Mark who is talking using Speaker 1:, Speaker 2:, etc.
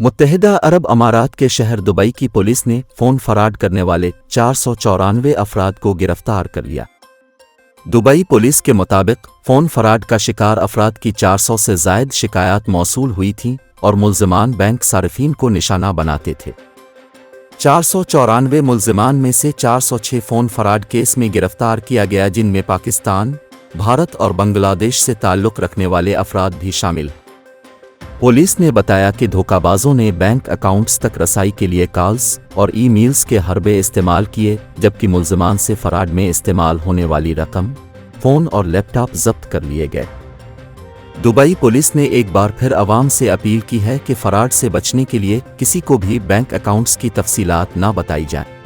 Speaker 1: मुत्तहिदा अरब अमारात के शहर दुबई की पुलिस ने फ़ोन फराड करने वाले 494 अफराद को गिरफ्तार कर लिया। दुबई पुलिस के मुताबिक फ़ोन फराड का शिकार अफराद की 400 से ज़ायद शिकायत मौसूल हुई थीं और मुल्ज़िमान बैंक सारिफीन को निशाना बनाते थे। 494 मुल्ज़िमान में से 406 फ़ोन फराड केस में गिरफ्तार किया गया, जिनमें पाकिस्तान, भारत और बांग्लादेश से ताल्लुक़ रखने वाले अफराद भी शामिल। पुलिस ने बताया कि धोखाबाजों ने बैंक अकाउंट्स तक रसाई के लिए कॉल्स और ईमेल्स के हरबे इस्तेमाल किए, जबकि मुल्ज़िमान से फराड में इस्तेमाल होने वाली रकम, फ़ोन और लैपटॉप जब्त कर लिए गए। दुबई पुलिस ने एक बार फिर अवाम से अपील की है कि फराड से बचने के लिए किसी को भी बैंक अकाउंट्स की तफसीलात ना बताई जाएं।